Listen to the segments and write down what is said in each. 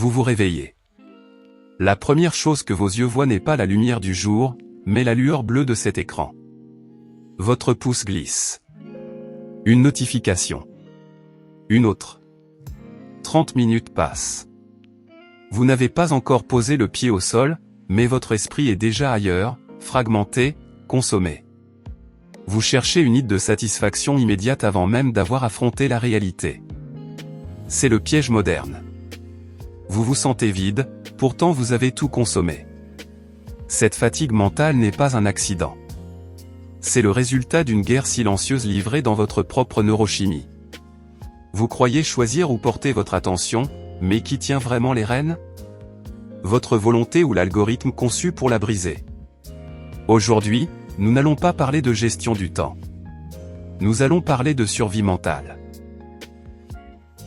Vous vous réveillez. La première chose que vos yeux voient n'est pas la lumière du jour, mais la lueur bleue de cet écran. Votre pouce glisse. Une notification. Une autre. 30 minutes passent. Vous n'avez pas encore posé le pied au sol, mais votre esprit est déjà ailleurs, fragmenté, consommé. Vous cherchez une idée de satisfaction immédiate avant même d'avoir affronté la réalité. C'est le piège moderne. Vous vous sentez vide, pourtant vous avez tout consommé. Cette fatigue mentale n'est pas un accident. C'est le résultat d'une guerre silencieuse livrée dans votre propre neurochimie. Vous croyez choisir où porter votre attention, mais qui tient vraiment les rênes? Votre volonté ou l'algorithme conçu pour la briser? Aujourd'hui, nous n'allons pas parler de gestion du temps. Nous allons parler de survie mentale.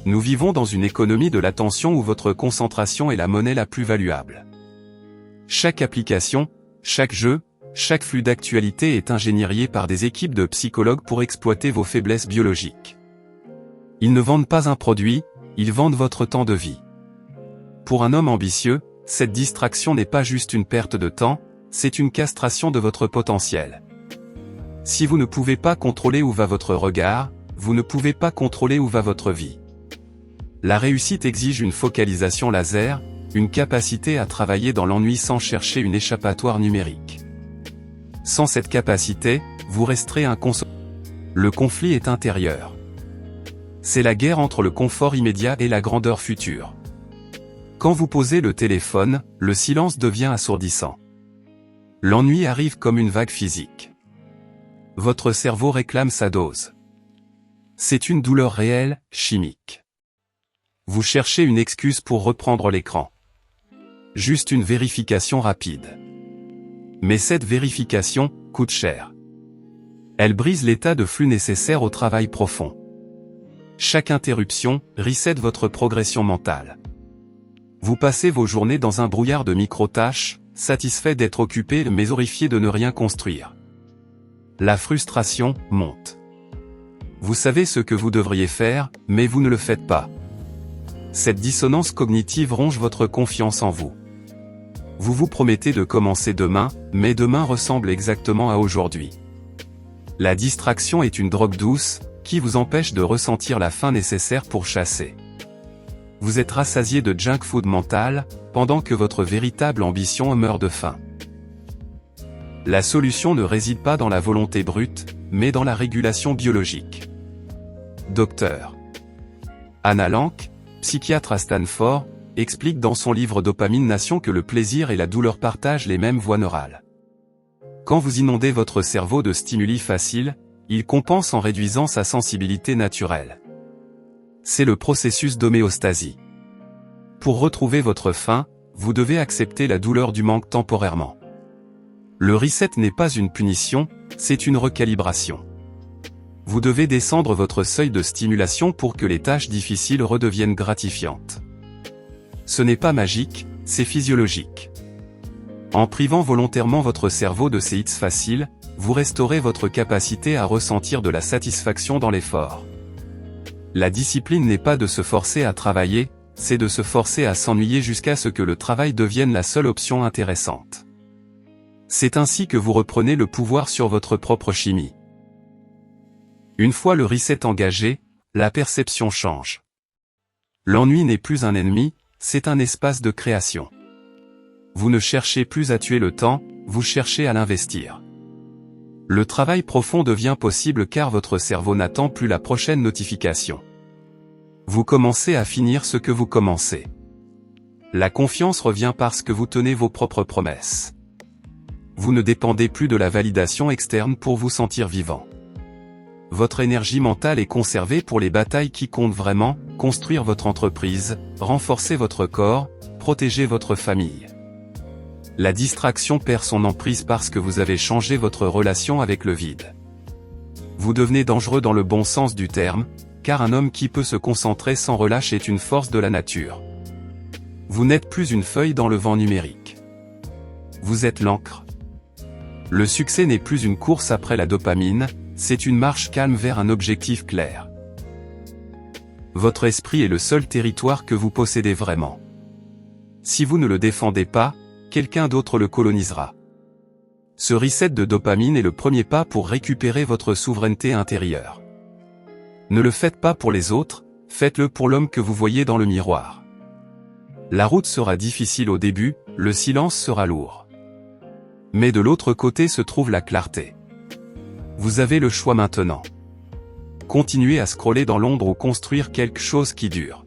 Nous vivons dans une économie de l'attention où votre concentration est la monnaie la plus valuable. Chaque application, chaque jeu, chaque flux d'actualité est ingénié par des équipes de psychologues pour exploiter vos faiblesses biologiques. Ils ne vendent pas un produit, ils vendent votre temps de vie. Pour un homme ambitieux, cette distraction n'est pas juste une perte de temps, c'est une castration de votre potentiel. Si vous ne pouvez pas contrôler où va votre regard, vous ne pouvez pas contrôler où va votre vie. La réussite exige une focalisation laser, une capacité à travailler dans l'ennui sans chercher une échappatoire numérique. Sans cette capacité, vous resterez inconsolable. Le conflit est intérieur. C'est la guerre entre le confort immédiat et la grandeur future. Quand vous posez le téléphone, le silence devient assourdissant. L'ennui arrive comme une vague physique. Votre cerveau réclame sa dose. C'est une douleur réelle, chimique. Vous cherchez une excuse pour reprendre l'écran. Juste une vérification rapide. Mais cette vérification coûte cher. Elle brise l'état de flux nécessaire au travail profond. Chaque interruption reset votre progression mentale. Vous passez vos journées dans un brouillard de micro-tâches, satisfait d'être occupé mais horrifié de ne rien construire. La frustration monte. Vous savez ce que vous devriez faire, mais vous ne le faites pas. Cette dissonance cognitive ronge votre confiance en vous. Vous vous promettez de commencer demain, mais demain ressemble exactement à aujourd'hui. La distraction est une drogue douce, qui vous empêche de ressentir la faim nécessaire pour chasser. Vous êtes rassasié de junk food mental, pendant que votre véritable ambition meurt de faim. La solution ne réside pas dans la volonté brute, mais dans la régulation biologique. Dr. Anna Lank, psychiatre à Stanford, explique dans son livre Dopamine Nation que le plaisir et la douleur partagent les mêmes voies neurales. Quand vous inondez votre cerveau de stimuli faciles, il compense en réduisant sa sensibilité naturelle. C'est le processus d'homéostasie. Pour retrouver votre faim, vous devez accepter la douleur du manque temporairement. Le reset n'est pas une punition, c'est une recalibration. Vous devez descendre votre seuil de stimulation pour que les tâches difficiles redeviennent gratifiantes. Ce n'est pas magique, c'est physiologique. En privant volontairement votre cerveau de ces hits faciles, vous restaurez votre capacité à ressentir de la satisfaction dans l'effort. La discipline n'est pas de se forcer à travailler, c'est de se forcer à s'ennuyer jusqu'à ce que le travail devienne la seule option intéressante. C'est ainsi que vous reprenez le pouvoir sur votre propre chimie. Une fois le reset engagé, la perception change. L'ennui n'est plus un ennemi, c'est un espace de création. Vous ne cherchez plus à tuer le temps, vous cherchez à l'investir. Le travail profond devient possible car votre cerveau n'attend plus la prochaine notification. Vous commencez à finir ce que vous commencez. La confiance revient parce que vous tenez vos propres promesses. Vous ne dépendez plus de la validation externe pour vous sentir vivant. Votre énergie mentale est conservée pour les batailles qui comptent vraiment, construire votre entreprise, renforcer votre corps, protéger votre famille. La distraction perd son emprise parce que vous avez changé votre relation avec le vide. Vous devenez dangereux dans le bon sens du terme, car un homme qui peut se concentrer sans relâche est une force de la nature. Vous n'êtes plus une feuille dans le vent numérique. Vous êtes l'encre. Le succès n'est plus une course après la dopamine, c'est une marche calme vers un objectif clair. Votre esprit est le seul territoire que vous possédez vraiment. Si vous ne le défendez pas, quelqu'un d'autre le colonisera. Ce reset de dopamine est le premier pas pour récupérer votre souveraineté intérieure. Ne le faites pas pour les autres, faites-le pour l'homme que vous voyez dans le miroir. La route sera difficile au début, le silence sera lourd. Mais de l'autre côté se trouve la clarté. Vous avez le choix maintenant. Continuez à scroller dans l'ombre ou construire quelque chose qui dure.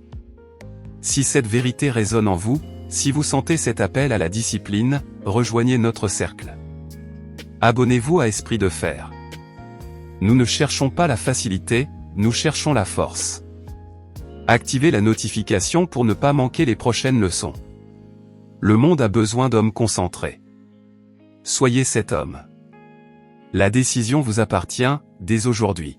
Si cette vérité résonne en vous, si vous sentez cet appel à la discipline, rejoignez notre cercle. Abonnez-vous à Esprit de Fer. Nous ne cherchons pas la facilité, nous cherchons la force. Activez la notification pour ne pas manquer les prochaines leçons. Le monde a besoin d'hommes concentrés. Soyez cet homme. La décision vous appartient, dès aujourd'hui.